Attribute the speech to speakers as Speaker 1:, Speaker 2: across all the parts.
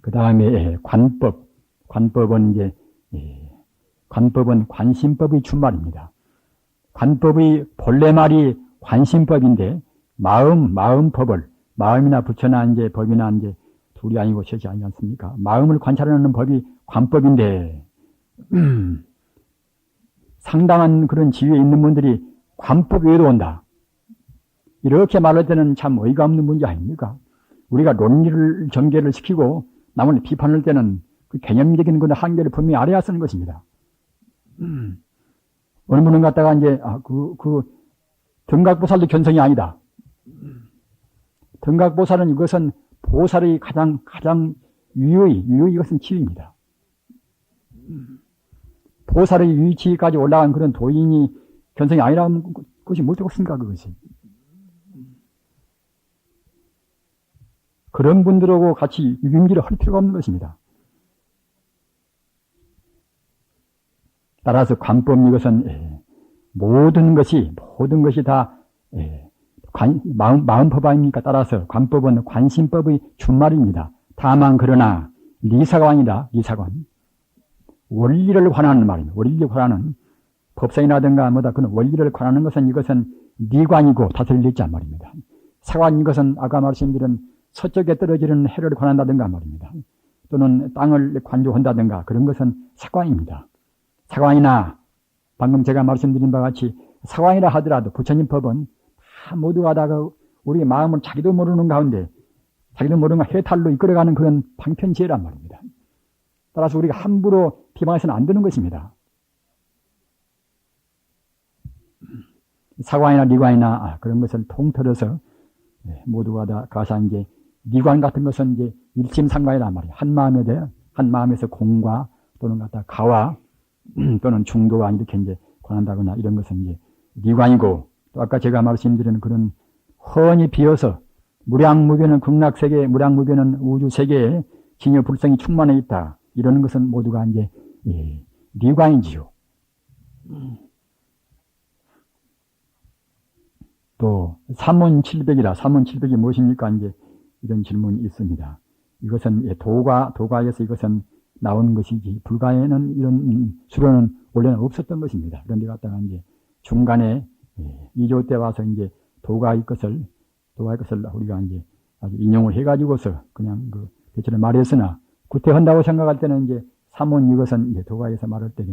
Speaker 1: 그 다음에 관법. 관법은 관법은 관심법의 준말입니다. 관법의 본래 말이 관심법인데, 마음법을, 마음이나 부처나 법이나 둘이 아니고 셋이 아니지 않습니까? 마음을 관찰하는 법이 관법인데, 상당한 그런 지위에 있는 분들이 관법 외에도 온다. 이렇게 말할 때는 참 어이가 없는 문제 아닙니까? 우리가 논리를 전개를 시키고 남을 비판할 때는 그 개념적인 그런 한계를 분명히 알아야 쓰는 것입니다. 어느 분은 갖다가 등각보살도 견성이 아니다. 등각보살은 이것은 보살의 가장 유의 이것은 치유입니다. 보살의 유의치까지 올라간 그런 도인이 견성이 아니라는 것이 못 되겠습니까, 그것이. 그런 분들하고 같이 유경지를 할 필요가 없는 것입니다. 따라서 관법 이것은 모든 것이 다 마음법 아닙니까? 따라서 관법은 관심법의 준말입니다. 다만 그러나 리사가 아니라 리사관. 원리를 관하는 말입니다. 원리를 관하는 법상이라든가 그런 원리를 관하는 것은 이것은 리관이고 다스릴 자 말입니다. 사관 이것은 아까 말씀드린 서쪽에 떨어지는 해를 관한다든가 말입니다. 또는 땅을 관조한다든가 그런 것은 사관입니다. 사관이나 방금 제가 말씀드린 바와 같이 사관이라 하더라도 부처님 법은 다 모두가 다 우리의 마음을 자기도 모르는 가운데 자기도 모르는 해탈로 이끌어가는 그런 방편지혜란 말입니다. 따라서 우리가 함부로 비방해서는 안 되는 것입니다. 사관이나 리관이나 그런 것을 통틀어서 모두가 다 가서 리관 같은 것은 일심상관이란 말이에요. 한 마음에서 공과 또는 가와 또는 중도가 이렇게 관한다거나 이런 것은 리관이고, 또 아까 제가 말씀드린 그런 훤히 비어서 무량무변은 극락세계, 무량무변은 우주세계에 진여불성이 충만해 있다. 이러는 것은 모두가 리관이지요. 또 삼문칠백이 무엇입니까? 이런 질문이 있습니다. 이것은 도가에서 이것은 나온 것이지 불가에는 이런 수로는 원래는 없었던 것입니다. 그런데 갖다가 중간에 2조 때 와서 도가의 것을 우리가 아주 인용을 해가지고서 그냥 대체로 말했으나 구태한다고 생각할 때는 삼문 이것은 도가에서 말할 때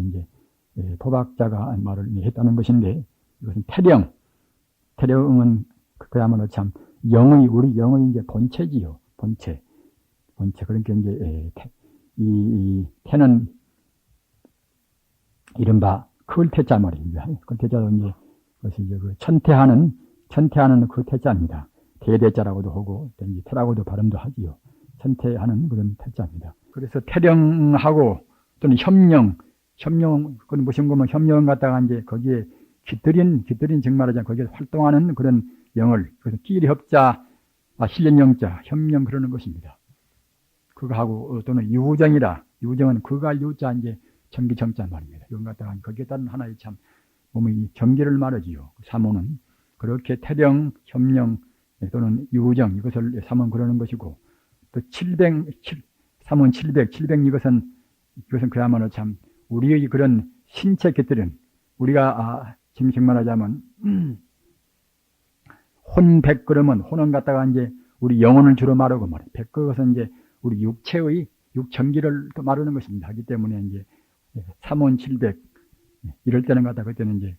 Speaker 1: 도박자가 말을 했다는 것인데, 이것은 태령은 그야말로 참 우리 영의 본체지요. 본체. 그러니까 이 태는 이른바 클 태자 말입니다. 클 태자도 그것이 천태하는 그 태자입니다. 대대자라고도 하고 태라고도 발음도 하지요. 천태하는 그런 태자입니다. 그래서 태령하고 또는 협령 그건 무슨 거면 협령 갖다가 거기에 깃들인 정말하자면 거기에 활동하는 그런 영을, 그래서 끼리협자, 실련영자, 협령 그러는 것입니다. 그거하고 또는 유정은 그가 유자 정기정자 말입니다. 이건 갖다가 거기에 따른 하나의 참 몸의 정기를 말하지요. 삼원은 그렇게 태령, 협령 또는 유정 이것을 삼원 그러는 것이고, 또 삼원 700 이것은 그야말로 참 우리의 그런 신체 깃들인 우리가 지금 정말하자면 혼백 그러면 혼은 갖다가 우리 영혼을 주로 말하고 말이에요. 백 그것은 우리 육체의 육정기를 또 말하는 것입니다. 하기 때문에 삼원 700 이럴 때는 갖다 그때는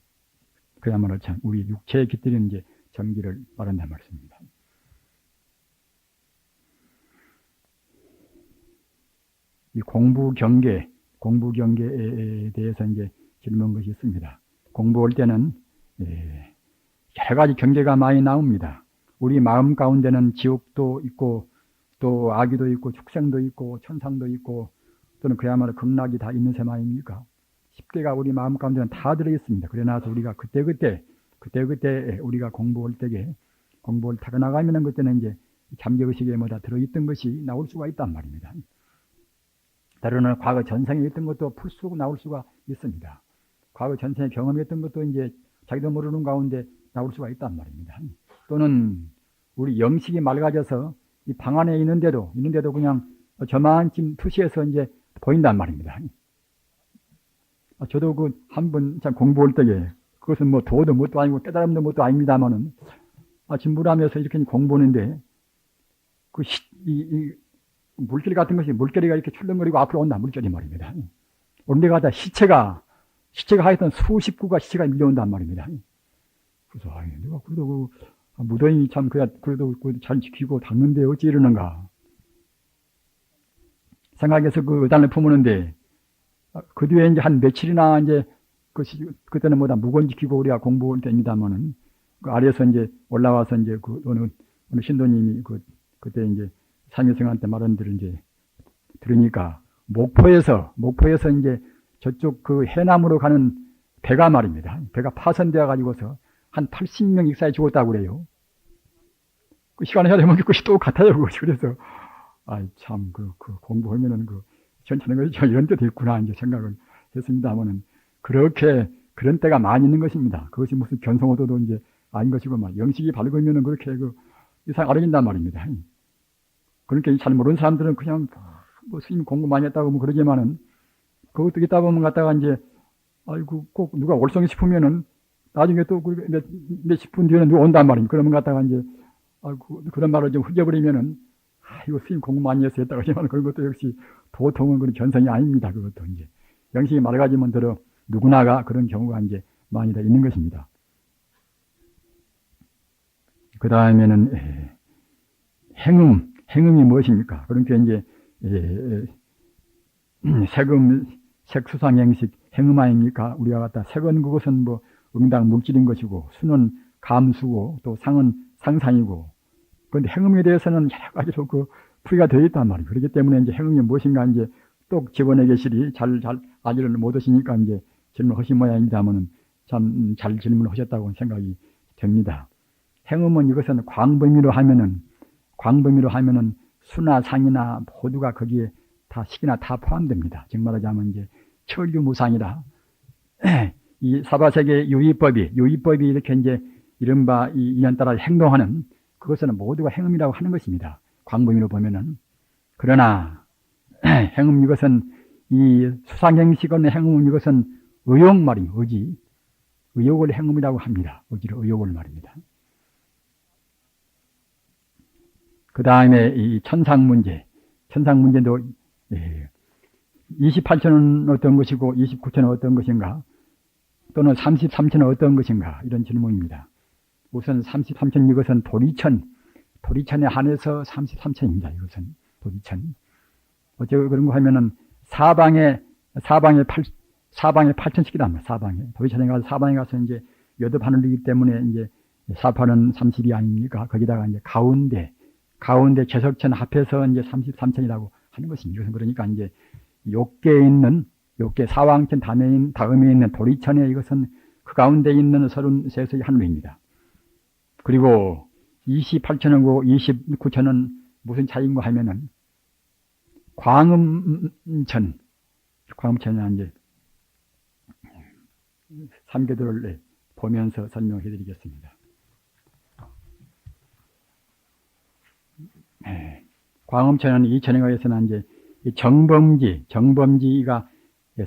Speaker 1: 그야말로 참 우리 육체에 깃들인 정기를 말한단 말씀입니다. 이 공부 경계에 대해서 질문 것이 있습니다. 공부할 때는 여러 가지 경계가 많이 나옵니다. 우리 마음 가운데는 지옥도 있고 또 아기도 있고 축생도 있고 천상도 있고 또는 그야말로 극락이 다 있는 셈 아닙니까? 10개가 우리 마음 가운데는 다 들어있습니다. 그래놔서 우리가 그때 우리가 공부할 때에 공부를 타고나가면은 그때는 잠재의식에 다 들어있던 것이 나올 수가 있단 말입니다. 때로는 과거 전생에 있던 것도 풀수록 나올 수가 있습니다. 과거 전생에 경험했던 것도 자기도 모르는 가운데 나올 수가 있단 말입니다. 또는 우리 영식이 맑아져서 이 방 안에 있는데도 그냥 저만큼 투시해서 이제 보인단 말입니다. 저도 그 한 번 참 공부할 때에 그것은 뭐 도도 뭣도 아니고 깨달음도 뭣도 아닙니다만은 진부하면서 이렇게 공부하는데 이 물결 같은 것이 물결이가 이렇게 출렁거리고 앞으로 온다 물결이 말입니다. 온데 가다 시체가 하여튼 수십 구가 시체가 밀려온단 말입니다. 그래서 누가 그래도 무덤이 참 그래도 잘 지키고 닦는데 어찌 이러는가 생각해서 그 의단을 품었는데 그 뒤에 이제 한 며칠이나 이제 그때는 뭐다 무건 지키고 우리가 공부할 때입니다만은 그 아래에서 이제 올라와서 이제 그 어느 신도님이 그때 이제 상일생한테 말한 대로 이제 들으니까 목포에서 이제 저쪽 그 해남으로 가는 배가 말입니다. 배가 파손되어 가지고서 한 80명 익사에 죽었다고 그래요. 그 시간에 해야 되면 그것이 똑같아요. 그래서 참 그 공부하면은 괜찮은 것이 이런 때도 있구나 이제 생각을 했습니다만은 그런 때가 많이 있는 것입니다. 그것이 무슨 견성호도도 이제 아닌 것이고 막 영식이 밝으면은 그렇게 이상 알아진단 말입니다. 그러니까 잘 모르는 사람들은 그냥 뭐 스님 공부 많이 했다고 뭐 그러지만은 그것도 있다 보면 갖다가 이제 아이고 꼭 누가 올성이 싶으면은 나중에 또 몇십 분 뒤에는 누가 온단 말입니다. 그러면 갖다가 이제 아이고 그런 말을 좀 흘려버리면은 이거 스님 공부 많이 해서 했다고 하지만 그런 것도 역시 도통은 그런 견성이 아닙니다. 그것도 이제 영식이 맑아지면 들어 누구나가 그런 경우가 이제 많이 다 있는 것입니다. 그 다음에는 행음이 무엇입니까? 그러니까 이제 색수상행식 행음 아닙니까? 우리가 갖다 색은 그것은 뭐 응당 물질인 것이고 수는 감수고 또 상은 상상이고 그런데 행음에 대해서는 여러 가지로 풀이가 되어 있단 말이에요. 그렇기 때문에 이제 행음이 무엇인가 이제 또 집어내 계시리 잘 아지를 못 하시니까 이제 질문하신 모양입니다만은 참 잘 질문하셨다고 생각이 됩니다. 행음은 이것은 광범위로 하면은 수나 상이나 모두가 거기에 다 식이나 다 포함됩니다. 즉 말하자면 이제 천류무상이라 이 사바세계 유의법이 이렇게 이제 이른바 이 인연 따라 행동하는 그것은 모두가 행음이라고 하는 것입니다. 광범위로 보면은 그러나 행음 이것은 이 수상행식은 행음은 이것은 의욕 말입니다. 의욕을 행음이라고 합니다. 의욕을 말입니다. 그 다음에 이 천상문제도 28천은 어떤 것이고 29천은 어떤 것인가 또는 33천은 어떤 것인가 이런 질문입니다. 우선 33천 이것은 도리천에 한해서 33천입니다. 이것은 도리천. 어쩌고 그런 거 하면은 사방에 8천씩이란 말이에요. 사방에. 도리천에 가서 사방에 가서 이제 여덟 하늘이기 때문에 이제 사파는 30이 아닙니까? 거기다가 이제 가운데 개석천 합해서 이제 33천이라고 하는 것입니다. 이것은 그러니까 이제 욕계 사왕천 다음에 있는 도리천에 이것은 그 가운데 있는 33석의 하늘입니다. 그리고 28천하고 29천은 무슨 차이인가 하면은 광음천이 이제 삼계도를 보면서 설명해 드리겠습니다. 광음천은 이 천에 의해서는 이제 정범지가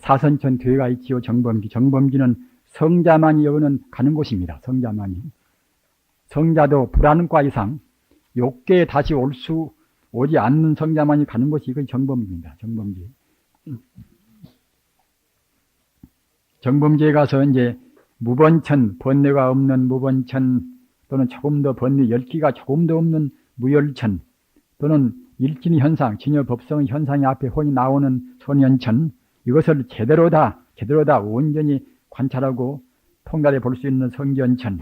Speaker 1: 사선천 뒤에가 있지요. 정범지는 성자만이 여기는 가는 곳입니다. 성자도 불하는과 이상 욕계에 다시 오지 않는 성자만이 가는 곳이 이건 정범지입니다. 정범지에 가서 이제 무번천, 번뇌가 없는 무번천 또는 조금 더 번뇌, 열기가 조금 더 없는 무열천 또는 일진의 현상, 진여법성의 현상이 앞에 혼이 나오는 소년천 이것을 제대로 다 온전히 관찰하고 통달해 볼 수 있는 성견천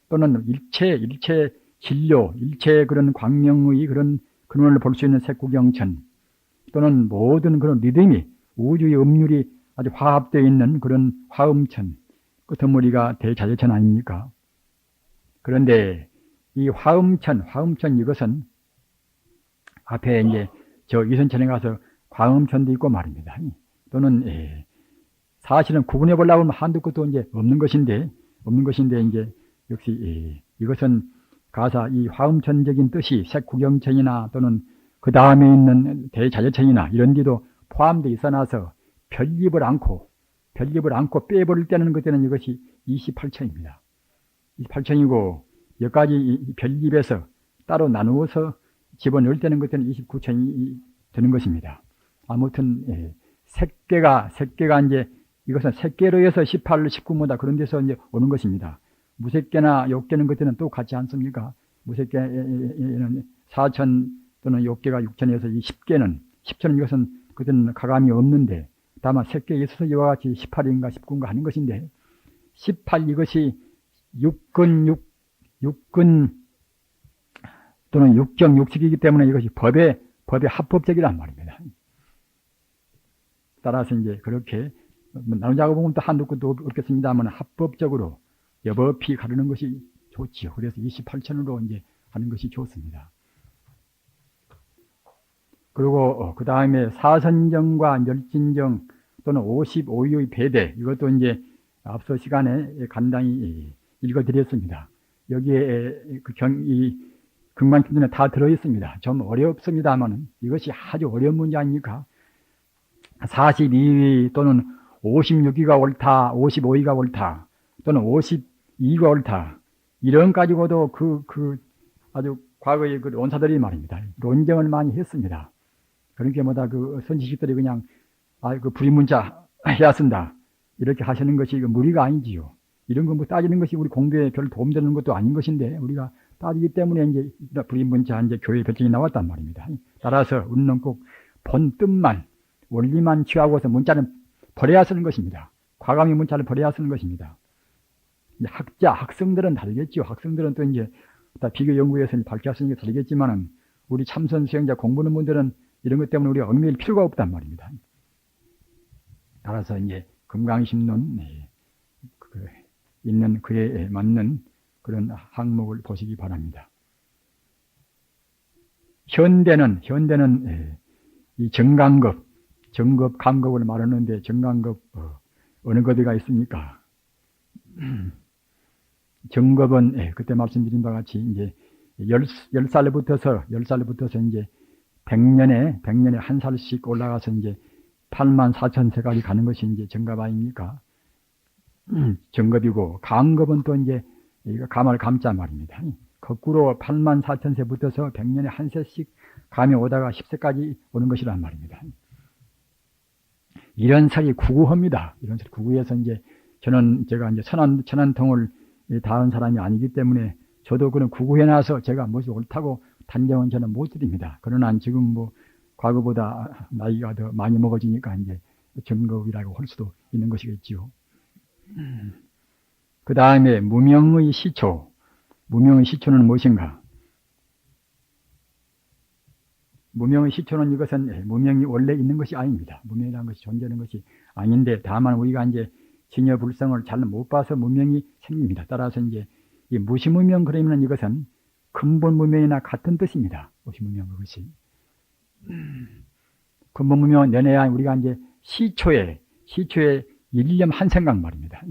Speaker 1: 또는 일체 진료, 일체 그런 광명의 그런 근원을 볼 수 있는 색구경천 또는 모든 그런 리듬이 우주의 음률이 아주 화합되어 있는 그런 화음천 그 덩어리가 대자재천 아닙니까? 그런데 이 화음천 이것은 앞에 이제 저 이선천에 가서 광음천도 있고 말입니다. 또는 사실은 구분해 보려고 하면 한두 것도 이제 없는 것인데 이제 역시 이것은 가사 이 화음천적인 뜻이 색구경천이나 또는 그 다음에 있는 대자재청이나 이런 데도 포함되어 있어놔서 별립을 않고 빼버릴 때는 그때는 이것이 28층입니다. 28층이고 여기까지 별립에서 따로 나누어서 집어넣을 때는 그때는 29층이 되는 것입니다. 아무튼 색계가 이제 이것은 색계로 해서 18, 19모다 그런 데서 이제 오는 것입니다. 무색계나 욕계는 그때는 또 같지 않습니까? 무색계는 4천 또는 욕계가 6천에서 이 10계는 이것은 그때는 가감이 없는데 다만 색계에 있어서 이와 같이 18인가 19인가 하는 것인데 18 이것이 6근 또는 6경 6식이기 때문에 이것이 법의 합법적이란 말입니다. 따라서 이제 그렇게 나누자고 보면 또 한두 끝도 없겠습니다만 합법적으로 여법히 가르는 것이 좋지요. 그래서 28천으로 이제 하는 것이 좋습니다. 그리고 그 다음에 사선정과 멸진정 또는 55위의 배대 이것도 이제 앞서 시간에 간단히 읽어드렸습니다. 여기에 이 금강경전에 다 들어있습니다. 좀 어렵습니다만 이것이 아주 어려운 문제 아닙니까? 42위 또는 56위가 옳다, 55위가 옳다, 또는 52위가 옳다. 이런 가지고도 아주 과거의 그 원사들이 말입니다. 논쟁을 많이 했습니다. 그러니까 뭐다 그 선지식들이 그냥 그 불임문자 해야 쓴다. 이렇게 하시는 것이 무리가 아니지요. 이런 거 뭐 따지는 것이 우리 공부에 별 도움되는 것도 아닌 것인데 우리가 따지기 때문에 이제 불임문자 이제 교회 결정이 나왔단 말입니다. 따라서 우리는 꼭 본 뜻만 원리만 취하고서 문자는 버려야 쓰는 것입니다. 과감히 문자를 버려야 쓰는 것입니다. 학생들은 다르겠죠. 학생들은 또 이제 비교 연구에서 밝혀 쓰는 게 다르겠지만은 우리 참선 수행자 공부하는 분들은 이런 것 때문에 우리가 얽매일 필요가 없단 말입니다. 따라서 이제 금강심론 있는 그에 맞는 그런 항목을 보시기 바랍니다. 현대는 이 정강급, 강급을 말하는데 정강급 어느 급이가 있습니까? 정급은 그때 말씀드린 바와 같이 이제 10살부터서 이제 100년에 한 살씩 올라가서 이제 84,000세까지 가는 것이 이제 정급 아닙니까? 정급이고 강급은 또 이제 감을 감자 말입니다. 거꾸로 84,000세부터서 100년에 한 세씩 감이 오다가 10세까지 오는 것이란 말입니다. 이런 설이 구구합니다. 이런 설이 구구해서 이제 제가 이제 천안통을 다한 사람이 아니기 때문에 저도 그런 구구해놔서 제가 무엇이 옳다고 단정은 저는 못 드립니다. 그러나 지금 뭐 과거보다 나이가 더 많이 먹어지니까 이제 정급이라고 할 수도 있는 것이겠지요. 그 다음에 무명의 시초. 무명의 시초는 무엇인가? 무명의 시초는 이것은 무명이 원래 있는 것이 아닙니다. 무명이라는 것이 존재하는 것이 아닌데 다만 우리가 이제 진여불성을 잘 못 봐서 무명이 생깁니다. 따라서 이제 이 무시무명 그러면 이것은 근본 무명이나 같은 뜻입니다. 무시무명 그것이. 근본 무명은 내내야 우리가 이제 시초에 일념 한 생각 말입니다.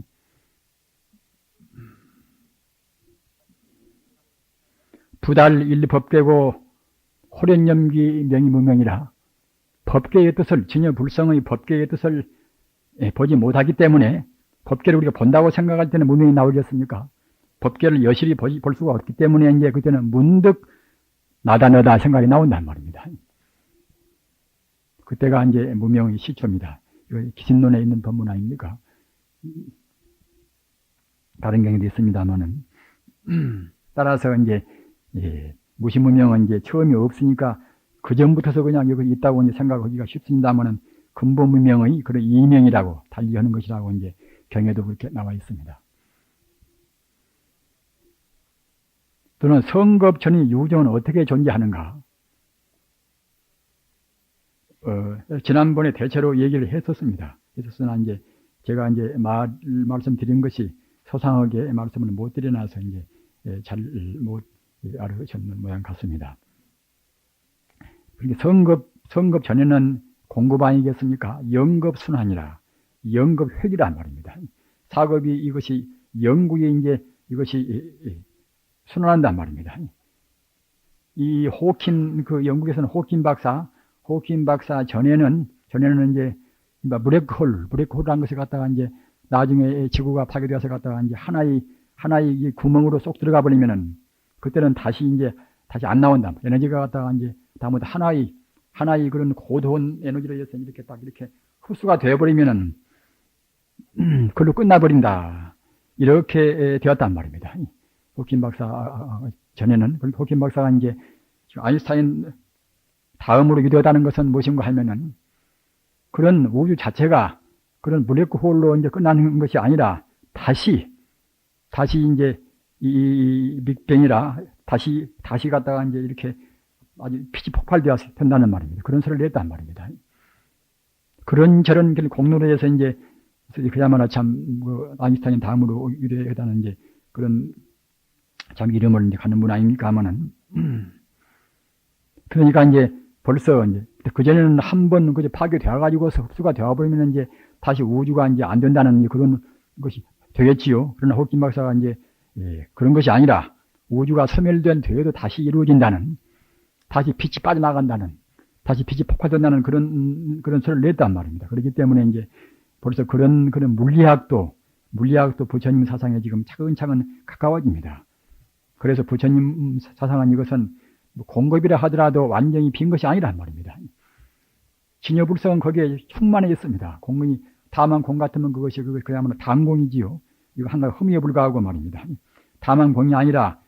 Speaker 1: 부달 일법계고 호련염기 명이 무명이라 법계의 뜻을 진여불성의 법계의 뜻을 보지 못하기 때문에 법계를 우리가 본다고 생각할 때는 무명이 나오겠습니까? 법계를 여실히 볼 수가 없기 때문에 이제 그때는 문득 나다 너다 생각이 나온단 말입니다. 그때가 이제 무명의 시초입니다. 이거 기신론에 있는 법문 아닙니까? 다른 경우도 있습니다만은 따라서 이제 무시무명은 이제 처음이 없으니까 그 전부터서 그냥 여기 있다고 이제 생각하기가 쉽습니다만은 근본 무명의 그런 이명이라고 달리하는 것이라고 이제 경에도 그렇게 나와 있습니다. 또는 성급 전의 유정은 어떻게 존재하는가? 지난번에 대체로 얘기를 했었습니다. 했었으나 이제 제가 이제 말씀드린 것이 소상하게 말씀을 못 드려놔서 이제 잘 못 알으셨는 모양 같습니다. 그러니까 성급 전에는 공급 아니겠습니까? 영급순환이라 영급획이란 말입니다. 사급이 이것이 영구에 이제 이것이 순환한단 말입니다. 이 호킨, 그 영국에서는 호킨 박사 전에는 이제 블랙홀이라는 것을 갖다가 이제 나중에 지구가 파괴되어서 갖다가 이제 하나의 구멍으로 쏙 들어가 버리면은 그때는 다시 안 나온다. 에너지가 갖다가 이제 다음부터 하나의 그런 고도원 에너지로 해서 이렇게 딱 이렇게 흡수가 되어버리면은 그걸로 끝나버린다. 이렇게 되었단 말입니다. 호킨 박사 전에는. 호킨 박사가 이제 아인슈타인 다음으로 유대하다는 것은 무엇인가 하면은 그런 우주 자체가 그런 블랙홀로 이제 끝나는 것이 아니라 다시 이제 이 빅뱅이라 다시 갔다가 이제 이렇게 아주 빛이 폭발되어서 된다는 말입니다. 그런 소리를 냈단 말입니다. 그런저런 공로로 해서 이제 그야말로 참 아인슈타인 다음으로 유대하다는 이제 그런 참 이름을 이제 가는 분 아닙니까 하면은 그러니까 이제 벌써 이제 그전에는 한번 그저 파괴되어 가지고서 흡수가 되어 버리면 이제 다시 우주가 이제 안 된다는 그런 것이 되겠지요. 그러나 호킨 박사가 이제 그런 것이 아니라 우주가 소멸된 뒤에도 다시 이루어진다는, 다시 빛이 빠져나간다는, 다시 빛이 폭발된다는 그런 소리를 냈단 말입니다. 그렇기 때문에 이제 벌써 그런 물리학도 부처님 사상에 지금 차근차근 가까워집니다. 그래서 부처님 사상은 이것은 공급이라 하더라도 완전히 빈 것이 아니란 말입니다. 진여불성은 거기에 충만해 있습니다. 공이 다만 공 같으면 그야말로 단공이지요. 이거 한가지 흠의에 불과하고 말입니다. 다만 공이 아니라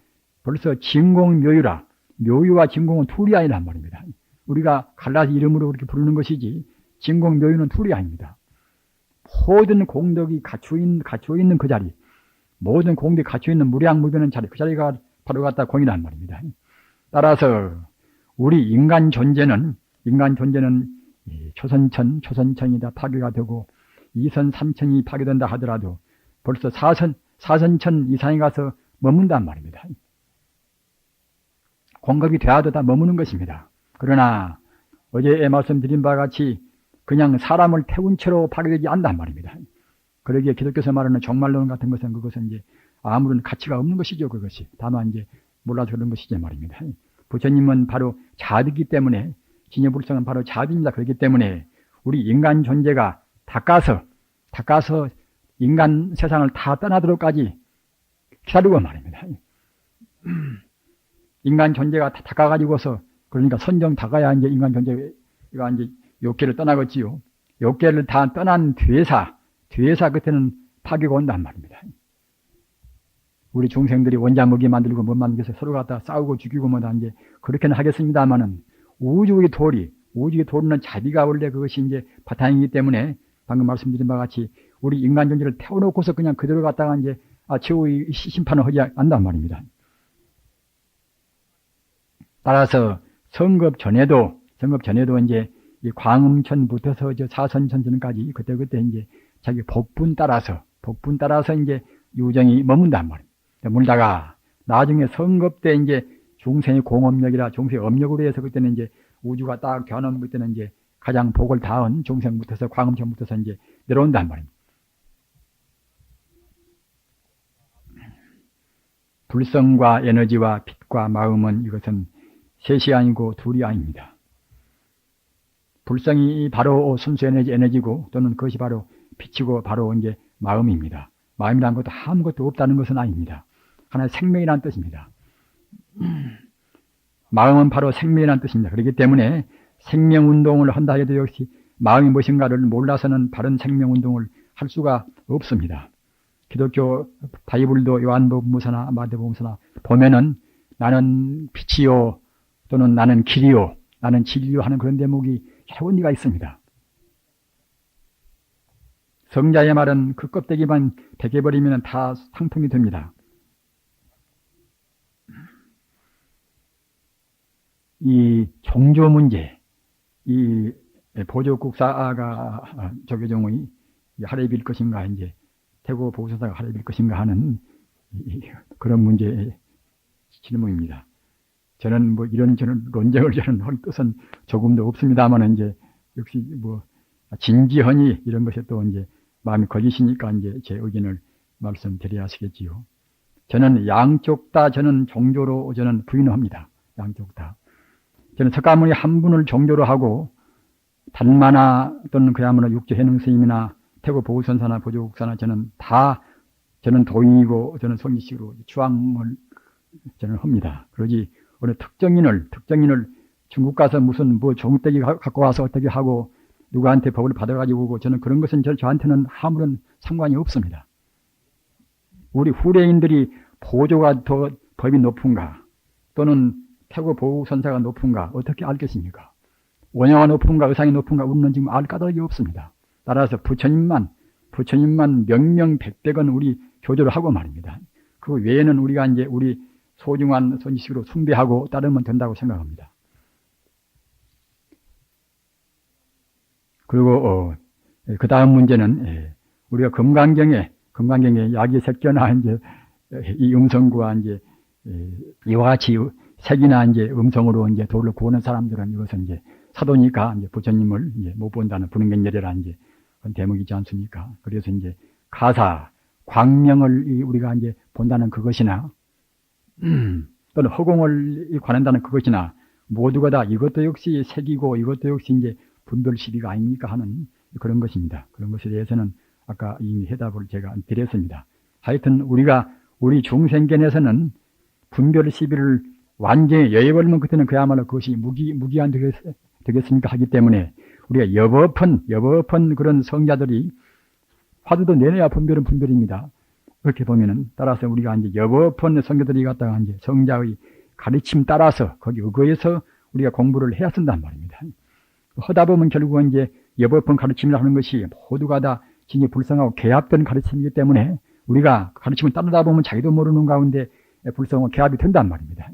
Speaker 1: 벌써 진공묘유라, 묘유와 진공은 둘이 아니란 말입니다. 우리가 갈라서 이름으로 그렇게 부르는 것이지 진공묘유는 둘이 아닙니다. 모든 공덕이 갖추어 있는 그 자리, 모든 공덕이 갖추어 있는 무량무변한 자리, 그 자리가 바로 갖다 공이란 말입니다. 따라서 우리 인간 존재는 초선천이 다 파괴가 되고 2선 3천이 파괴된다 하더라도 벌써 4선천 이상에 가서 머문단 말입니다. 공급이 되어도 다 머무는 것입니다. 그러나 어제에 말씀드린 바와 같이 그냥 사람을 태운 채로 파괴되지 않단 말입니다. 그러기에 기독교에서 말하는 종말론 같은 그것은 이제 아무런 가치가 없는 것이죠. 그것이 다만 이제 몰라서 그런 것이지 말입니다. 부처님은 바로 자비이기 때문에, 진여불성은 바로 자비입니다. 그렇기 때문에 우리 인간 존재가 닦아서 인간 세상을 다 떠나도록까지 기다리고 말입니다. 인간 존재가 다 닦아가지고서, 그러니까 선정 닦아야 이제 인간 존재가 이제 욕계를 떠나겠지요. 욕계를 다 떠난 뒤에사 그때는 파괴가 온단 말입니다. 우리 중생들이 원자무기 만들고 못 만들어서 서로 갖다 싸우고 죽이고 뭐다 이제 그렇게는 하겠습니다만은 우주의 도리는 자비가 원래 그것이 이제 바탕이기 때문에 방금 말씀드린 바와 같이 우리 인간 존재를 태워놓고서 그냥 그대로 갖다가 이제 최후의 심판을 하지 않단 말입니다. 따라서 성급 전에도 이제 이 광음천부터서 저 사선천전까지 그때 이제 자기 복분 따라서 이제 유정이 머문단 말입니다. 물다가 나중에 성급 때 이제 중생의 공업력이라 중생의 업력으로 해서 그때는 이제 우주가 딱 겨누면 그때는 이제 가장 복을 다한 중생부터서 광음천부터서 이제 내려온단 말입니다. 불성과 에너지와 빛과 마음은 이것은 셋이 아니고 둘이 아닙니다. 불성이 바로 순수 에너지고 또는 그것이 바로 빛이고 바로 이제 마음입니다. 마음이라는 것도 아무것도 없다는 것은 아닙니다. 하나의 생명이라는 뜻입니다. 마음은 바로 생명이라는 뜻입니다. 그렇기 때문에 생명운동을 한다 해도 역시 마음이 무엇인가를 몰라서는 바른 생명운동을 할 수가 없습니다. 기독교 바이블도 요한복음서나 마태복음서나 보면은 나는 빛이요 또는 나는 길이요 나는 진리요 하는 그런 대목이 여러 군데가 있습니다. 성자의 말은 그 껍데기만 벗겨버리면 다 상품이 됩니다. 이 종교 문제, 이 보조국사가 조계종의 하루에 빌 것인가, 이제 태고 보고사가 하루에 빌 것인가 하는 그런 문제의 질문입니다. 저는 뭐 저는 논쟁을 할 뜻은 조금도 없습니다만 이제 역시 뭐 진지하니 이런 것에 또 이제 마음이 걸리시니까 이제 제 의견을 말씀드려야 하시겠지요. 저는 양쪽 다 저는 종교로 저는 부인합니다. 양쪽 다. 저는 석가모니 한 분을 종교로 하고 달마나 또는 그야말로 육조 해능 스님이나 태고 보우선사나 보조국사나 저는 도인이고 저는 성지식으로 추앙을 저는 합니다. 그러지 어느 특정인을 중국 가서 무슨 뭐 종떼기 갖고 와서 어떻게 하고 누구한테 법을 받아가지고 오고 저는 그런 것은 저한테는 아무런 상관이 없습니다. 우리 후래인들이 보조가 더 법이 높은가 또는 태고 보우선사가 높은가 어떻게 알겠습니까? 원효가 높은가 의상이 높은가 우리는 지금 알 까닭이 없습니다. 따라서 부처님만 명명백백은 우리 교조를 하고 말입니다. 그 외에는 우리가 이제 우리 소중한 선지식으로 숭배하고 따르면 된다고 생각합니다. 그리고 그 다음 문제는 우리가 금강경에 야기색견화 이제 이 음성구와 이제 이와 같이 색이나 이제 음성으로 이제 도를 구하는 사람들은 이것은 이제 사도니까 이제 부처님을 이제 못 본다는 불응견열이라 이제 그런 대목이지 않습니까? 그래서 이제 가사, 광명을 우리가 이제 본다는 그것이나 또는 허공을 관한다는 그것이나 모두가 다 이것도 역시 색이고 이것도 역시 이제 분별 시비가 아닙니까 하는 그런 것입니다. 그런 것에 대해서는 아까 이미 해답을 제가 드렸습니다. 하여튼 우리 중생견에서는 분별 시비를 완전히 여의버리면 그때는 그야말로 그것이 무기한 되겠습니까 하기 때문에 우리가 여법한 그런 성자들이 화두도 내내야 분별은 분별입니다. 그렇게 보면은 따라서 우리가 이제 여법한 성자들이 갖다가 이제 성자의 가르침 따라서 거기 의거해서 우리가 공부를 해야 쓴단 말입니다. 하다 보면 결국은 이제 여법한 가르침을 하는 것이 모두가 다 진짜 불성하고 개합된 가르침이기 때문에 우리가 가르침을 따르다 보면 자기도 모르는 가운데 불성하고 개합이 된단 말입니다.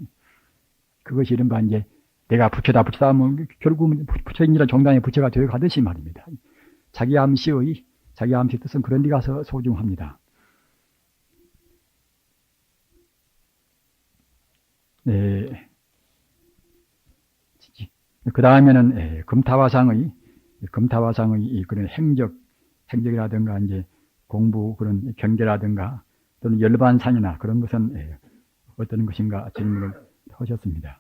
Speaker 1: 그것이 이른바 이제 내가 부처다 하면 결국은 부처인이라 정당의 부처가 되어 가듯이 말입니다. 자기 암시의 뜻은 그런 데 가서 소중합니다. 네. 그 다음에는 금타화상의 그런 행적이라든가 이제 공부 그런 경계라든가 또는 열반산이나 그런 것은 어떤 것인가 질문을 하셨습니다.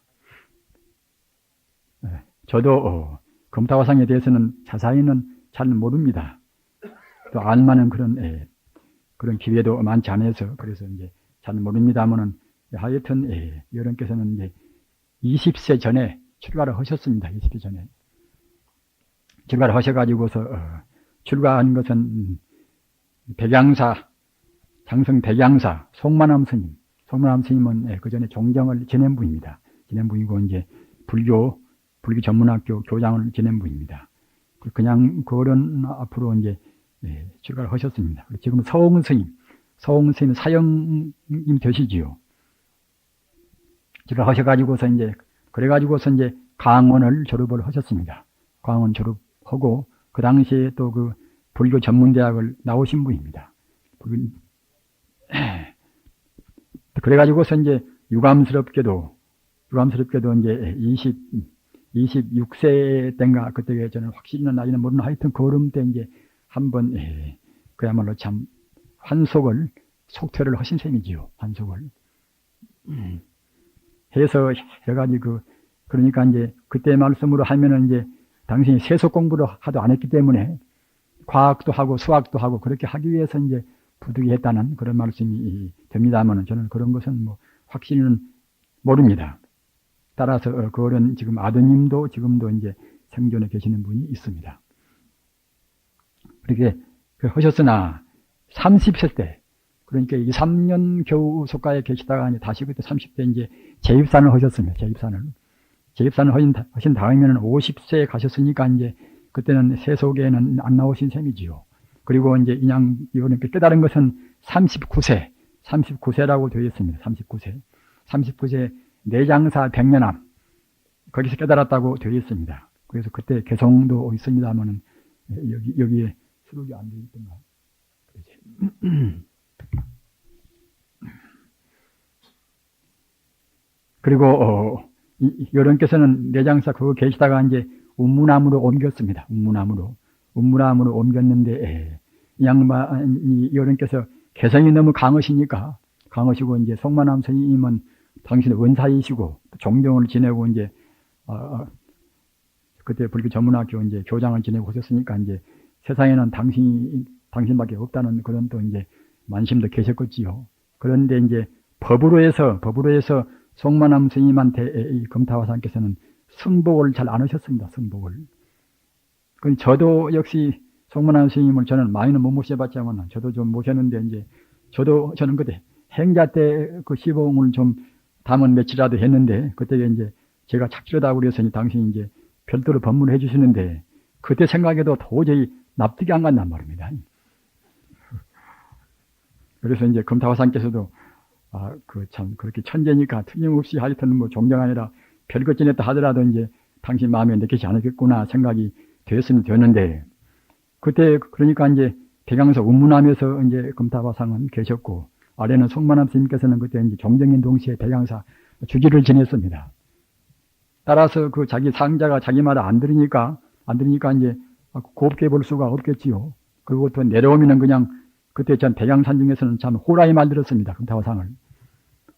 Speaker 1: 저도 금타화상에 대해서는 자세히는 잘 모릅니다. 또 알만한 그런 기회도 많지 않아서 그래서 이제 잘 모릅니다만은 하여튼 여러분께서는 이제 20세 전에 출가를 하셨습니다. 20세 전에 출가를 하셔가지고서 출가한 것은 장성 백양사 송만암 스님은 그 전에 종정을 지낸 분입니다. 지낸 분이고 이제 불교 전문학교 교장을 지낸 분입니다. 그냥 그런 앞으로 이제 출가를 하셨습니다. 지금 서홍 스님 사형님 되시지요. 출가 하셔가지고서 이제 강원을 졸업을 하셨습니다. 강원 졸업하고 그 당시에 또 그 불교 전문대학을 나오신 분입니다. 그래가지고서 이제 유감스럽게도 이제 26세 때인가 그때 저는 확실히는 나이는 모르는 하여튼 거름 때 이제 한번 그야말로 참 속퇴를 하신 셈이지요. 환속을 해서 해가지고 그러니까 이제 그때 말씀으로 하면은 이제 당신이 세속 공부를 하도 안 했기 때문에 과학도 하고 수학도 하고 그렇게 하기 위해서 이제 부득이했다는 그런 말씀이 됩니다만은 저는 그런 것은 뭐 확실히는 모릅니다. 따라서 그런 지금 아드님도 지금도 이제 생존해 계시는 분이 있습니다. 그렇게 하셨으나 30세 때 그러니까 2, 3년 겨우 속가에 계시다가 이제 다시 그때 30대 이제 재입산을 하셨습니다. 재입산을 하신 다음에는 50세에 가셨으니까 이제 그때는 세속에는 안 나오신 셈이지요. 그리고 이제 이렇게 깨달은 것은 39세라고 되어 있습니다. 39세 내장사 백년암 거기서 깨달았다고 되어 있습니다. 그래서 그때 개성도 있습니다만은 여기에 수록이 안 되어 있던가. 그리고 여러분께서는 내장사 그거 계시다가 이제 운무남으로 옮겼습니다. 운무남으로 옮겼는데 이 양반이 여러분께서 개성이 너무 강하시고 이제 송만암 스님은 당신의 원사이시고 종종을 지내고 이제 그때 불교 전문학교 이제 교장을 지내고 있었으니까 이제 세상에는 당신밖에 없다는 그런 또 이제 만심도 계셨겠지요. 그런데 이제 법으로 해서 송만함 스님한테 이 금타화상께서는 승복을 잘 안 하셨습니다. 승복을. 저도 역시 송만함 스님을 저는 많이는 못 모셔봤지만 저도 좀 모셨는데 이제 저는 그때 행자 때 그 시봉을 좀 담은 며칠이라도 했는데 그때 이제 제가 착실하다고 그래서 당신이 이제 별도로 법문을 해주시는데 그때 생각해도 도저히 납득이 안 간단 말입니다. 그래서 이제 금타화상께서도 참 그렇게 천재니까 틀림없이 하여튼 뭐 종종 아니라 별것 지냈다 하더라도 이제 당신 마음에 느끼지 않았겠구나 생각이 되었으면 되었는데 그때 그러니까 이제 백양서 운문하면서 이제 금타화상은 계셨고 아래는 송만함 스님께서는 그때 이제 종정인 동시에 백양사 주지를 지냈습니다. 따라서 그 자기 상자가 자기 말 안 들으니까 이제 곱게 볼 수가 없겠지요. 그리고 또 내려오면은 그냥 그때 전 백양산 중에서는 참 호라이 말 들었습니다. 금타화상을.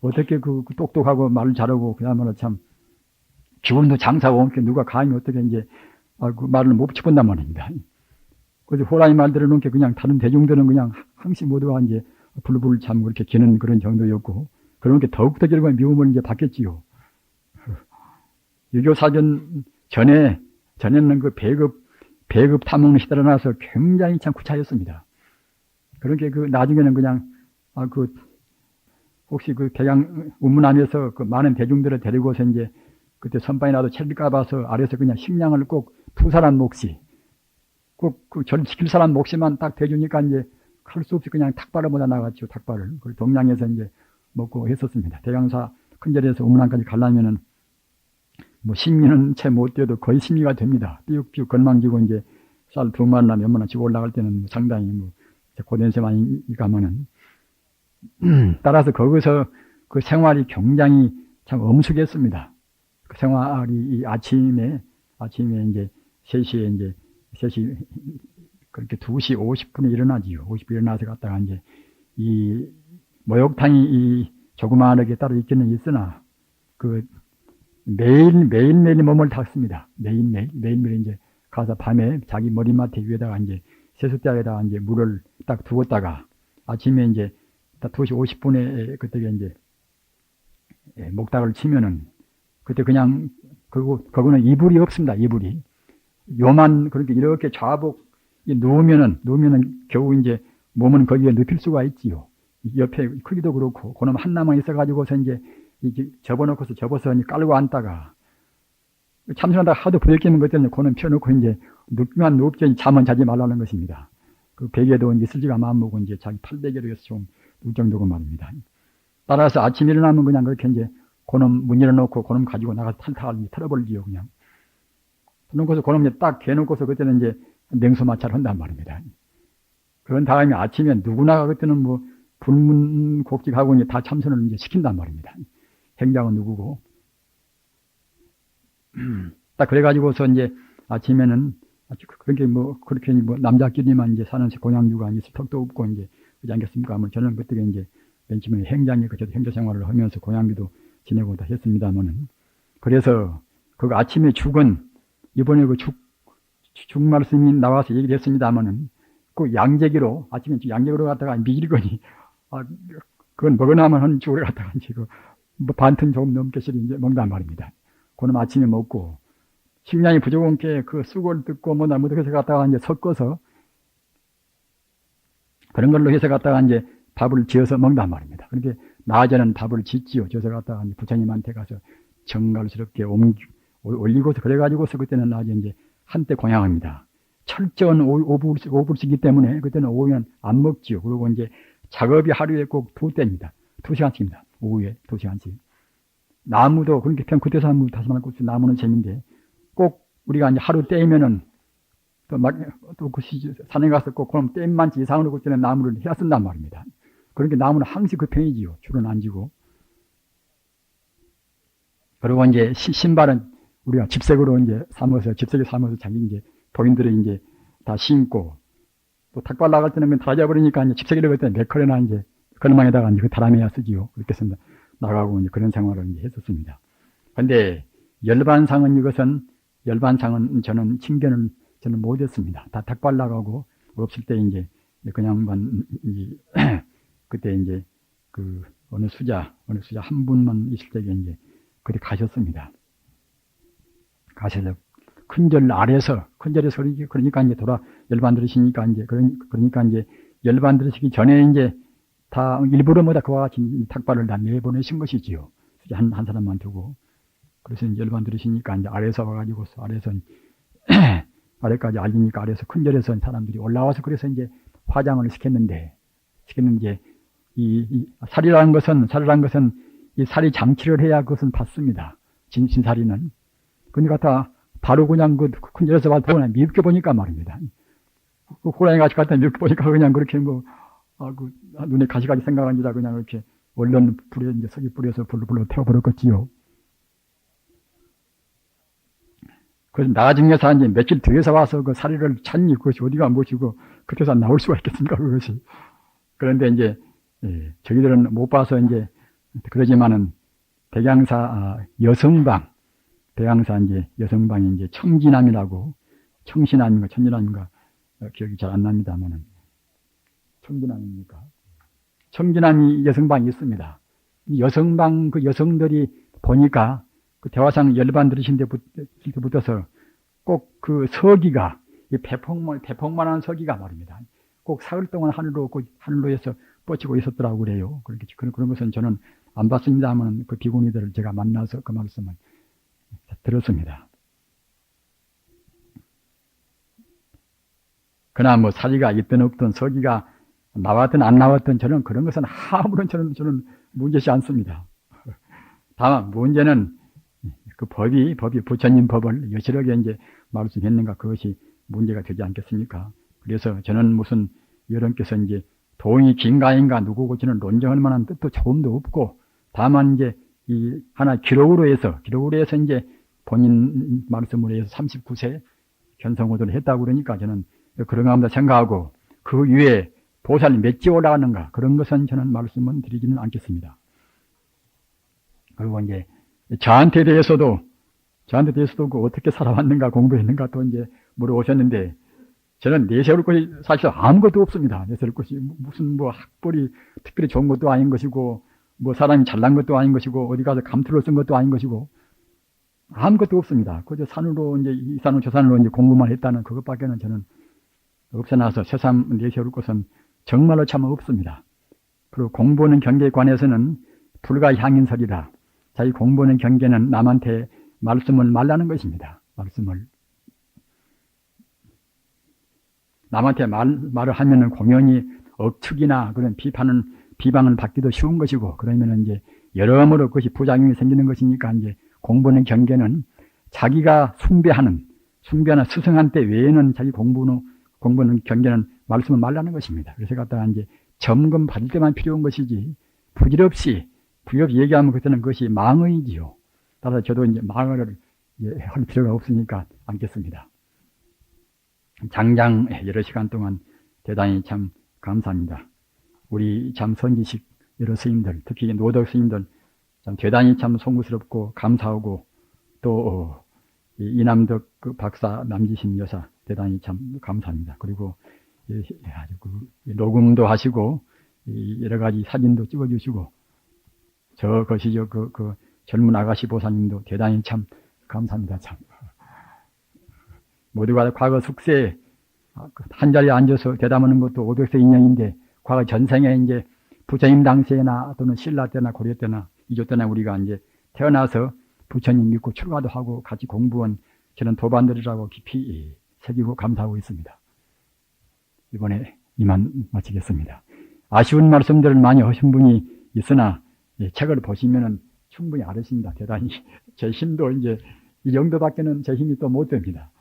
Speaker 1: 어떻게 그 똑똑하고 말을 잘하고 그야말로 참 기운도 장사고 없게 누가 감히 어떻게 이제 그 말을 못 붙여본단 말입니다. 그래서 호라이 말 들어놓은 게 그냥 다른 대중들은 그냥 항시 모두가 이제 불불 참 그렇게 기는 그런 정도였고 그런 게 더욱더 결국 미움을 이제 받겠지요. 유교사전 전에는 그 배급 탐욕의 시대로 나서 굉장히 참 구차했습니다. 그렇게 나중에는 그냥 혹시 백양 운문하면서 그 많은 대중들을 데리고서 이제 그때 선방이라도 차릴까 봐서 아래서 그냥 식량을 꼭 두 사람 몫이 꼭 절 지킬 사람 몫이만 딱 대주니까 이제 할 수 없이 그냥 탁발을 보다 나갔죠. 탁발을. 그 동양에서 이제 먹고 했었습니다. 대강사 큰절에서 운문항까지 가려면은 뭐 심리는 채 못 뛰어도 거의 심리가 됩니다. 삐죽삐죽 건망지고 이제 쌀 2만나 몇 만원씩 올라갈 때는 상당히 고된세 많이 가면은 따라서 거기서 그 생활이 굉장히 참 엄숙했습니다. 그 생활이 아침에 이제 3시 그렇게 2시 50분에 일어나지요. 50분 일어나서 갔다가 이제 이 목욕탕이 이 조그마하게 따로 있기는 있으나 매일매일 몸을 닦습니다. 매일매일 이제 가서 밤에 자기 머리맡에 위에다가 이제 세숫대에다가 이제 물을 딱 두었다가 아침에 이제 딱 2시 50분에 그때 이제 목닥을 치면은 그때 그냥 거기는 이불이 없습니다. 이불이 요만 그렇게 이렇게 좌복 누우면은 겨우 이제 몸은 거기에 눕힐 수가 있지요. 옆에 크기도 그렇고 그놈 하나만 있어가지고서 이제 접어서 깔고 앉다가 참선하다가 하도 부대끼는 것 때문에 그놈 펴놓고 이제 눕기만 눕지 잠은 자지 말라는 것입니다. 그 베개도 이제 쓸지가 마음먹고 이제 자기 팔베개로 해서 좀 누울 정도고 말입니다. 따라서 아침 일어나면 그냥 그렇게 이제 그놈 문 열어놓고 그놈 가지고 나가서 탈탈 털어버리지요, 그냥. 그놓고서 그놈 이제 딱 개놓고서 그때는 이제 냉수 마찰을 한단 말입니다. 그런 다음에 아침에 누구나 그때는 불문곡직하고 이제 다 참선을 이제 시킨단 말입니다. 행장은 누구고. 딱 그래가지고서 이제 아침에는 그렇게 남자끼리만 이제 사는 공양주가 있을 턱도 없고 이제 그러지 않겠습니까? 아마 저는 그때 이제 맨 처음에 행장이 저도 행자 생활을 하면서 공양주도 지내고 다 했습니다만은. 그래서 그 아침에 죽은 이번에 죽 말씀이 나와서 얘기를 했습니다만은 그 양재기로 아침에 양재기로 갔다가 미길거니 그건 먹어나면 한 죽을 갖다가 이제 반튼 조금 넘게 이제 먹는단 말입니다. 그놈 아침에 먹고 식량이 부족한 게 그 수고를 듣고 무득해서 갔다가 이제 섞어서 그런 걸로 해서 갔다가 이제 밥을 지어서 먹는단 말입니다. 그러니까 낮에는 밥을 짓지요. 지어서 갔다가 이제 부처님한테 가서 정갈스럽게 올리고서 그래가지고서 그때는 낮에 이제 한때 공양합니다. 철저한 오불시기 때문에 그때는 오후에는 안 먹지요. 그리고 이제 작업이 하루에 꼭 2때입니다. 2시간씩입니다. 오후에 2시간씩. 나무도 그렇게 그때서 나무 다시 말고 나무는 재미인데 꼭 우리가 이제 하루 떼면은 또 산에 가서 꼭 그럼 땜만치 이상으로 그때는 나무를 해야 쓴단 말입니다. 그러니까 나무는 항상 그 편이지요. 줄은 안 지고. 그리고 이제 신발은 우리가 집색으로 이제 집색에 삼아서 자기 이제 도인들이 이제 다 신고 또 탁발 나갈 때는 달아져버리니까 이제 집색이라고 할 때 메커레나 이제 그놈망에다가 이제 그 다람에야 쓰지요. 그렇게 해서 나가고 이제 그런 생활을 이제 했었습니다. 근데 열반상은 저는 칭견을 저는 못했습니다. 다 닭발 나가고 없을 때 이제 그냥만 그때 이제 그 어느 수자 한 분만 있을 때 이제 그때 가셨습니다. 가셔서 큰절 아래서 그러니까 이제 열반 들으시니까 이제 그러니까 이제 열반 들으시기 전에 이제 다 일부러 뭐다 그와 같이 닭발을 다 내보내신 것이지요. 한 사람만 두고. 그래서 이제 열반 들으시니까 이제 아래서 와가지고 아래서 아래까지 알리니까 아래서 큰절에서 사람들이 올라와서 그래서 이제 화장을 시켰는데 이 살이라는 것은 이 살이 장치를 해야 그것은 받습니다. 진살이는. 그러니까 다 바로 그냥 그 큰절에서 봐도 그냥 미흡게 보니까 말입니다. 그 호랑이 같이 갖다 미흡게 보니까 그냥 그렇게 눈에 가시가시 생각합니다. 그냥 이렇게 얼른 불에 이제 석이 뿌려서 불로 태워버렸겠지요. 그래서 나중에서 이제 며칠 뒤에서 와서 그 사리를 찾니 그것이 어디가 무엇이고 그때서 나올 수가 있겠습니까 그것이. 그런데 이제 저희들은 못 봐서 이제 그러지만은 백양사 여성방이 이제 청진암이라고 청진암인가 기억이 잘 안 납니다만은 청진암입니까? 청진암이 여성방이 있습니다. 여성방 그 여성들이 보니까 그 대화상 열반 들으신 데부터서 꼭 그 서기가 이 배폭만한 서기가 말입니다. 꼭 사흘 동안 하늘로에서 뻗치고 있었더라고 그래요. 그런 것은 저는 안 봤습니다만 그 비구니들을 제가 만나서 그 말씀을 들었습니다. 그러나 뭐 사리가 있든 없든 서기가 나왔든 안 나왔든 저는 그런 것은 아무런 저는 문제시 않습니다. 다만 문제는 그 법이 부처님 법을 여실하게 이제 말씀했는가 그것이 문제가 되지 않겠습니까? 그래서 저는 무슨 여러분께서 이제 도인이 긴가인가 누구고 저는 논정할 만한 뜻도 조금도 없고 다만 이제 이 하나 기록으로 해서 이제 본인 말씀으로 해서 39세 견성호도를 했다고 그러니까 저는 그런가 합니다 생각하고 그 위에 보살 몇지 올라가는가 그런 것은 저는 말씀은 드리지는 않겠습니다. 그리고 이제 저한테 대해서도 그 어떻게 살아왔는가 공부했는가 또 이제 물어보셨는데 저는 내세울 것이 사실 아무것도 없습니다. 내세울 것이 무슨 뭐 학벌이 특별히 좋은 것도 아닌 것이고 뭐 사람이 잘난 것도 아닌 것이고 어디 가서 감투를 쓴 것도 아닌 것이고 아무것도 없습니다. 그저 산으로 이제 이 산으로 저 산으로 이제 공부만 했다는 그것밖에는 저는 없애놔서 새삼 내세울 것은 정말로 참 없습니다. 그리고 공부하는 경계에 관해서는 불가향인설이다. 자기 공부하는 경계는 남한테 말씀을 말라는 것입니다. 남한테 말을 하면은 공연히 억측이나 그런 비방을 받기도 쉬운 것이고 그러면은 이제 여러모로 그것이 부작용이 생기는 것이니까 이제 공부하는 경계는 자기가 숭배하는 스승한테 외에는 자기 공부하는 경계는 말씀을 말라는 것입니다. 그래서 갖다가 이제 점검 받을 때만 필요한 것이지 부질없이 얘기하면 그것이 망의지요. 따라서 저도 이제 망의를 할 필요가 없으니까 않겠습니다. 장장 여러 시간 동안 대단히 참 감사합니다. 우리 참 선지식 여러 스님들, 특히 노덕 스님들 참 대단히 참 송구스럽고 감사하고 또 이남덕 그 박사 남지심 여사 대단히 참 감사합니다. 그리고 아주 녹음도 하시고 여러 가지 사진도 찍어주시고 그것이죠. 그 젊은 아가씨 보사님도 대단히 참 감사합니다. 참. 모두가 과거 숙세에 한 자리에 앉아서 대담하는 것도 500세 인연인데 과거 전생에 이제 부처님 당시에나 또는 신라 때나 고려 때나 이조 때나 우리가 이제 태어나서 부처님 믿고 출가도 하고 같이 공부한 저는 도반들이라고 깊이 새기고 감사하고 있습니다. 이번에 이만 마치겠습니다. 아쉬운 말씀들을 많이 하신 분이 있으나 책을 보시면은 충분히 알으십니다. 대단히 제 힘도 이제 이 정도밖에는 제 힘이 또 못 됩니다.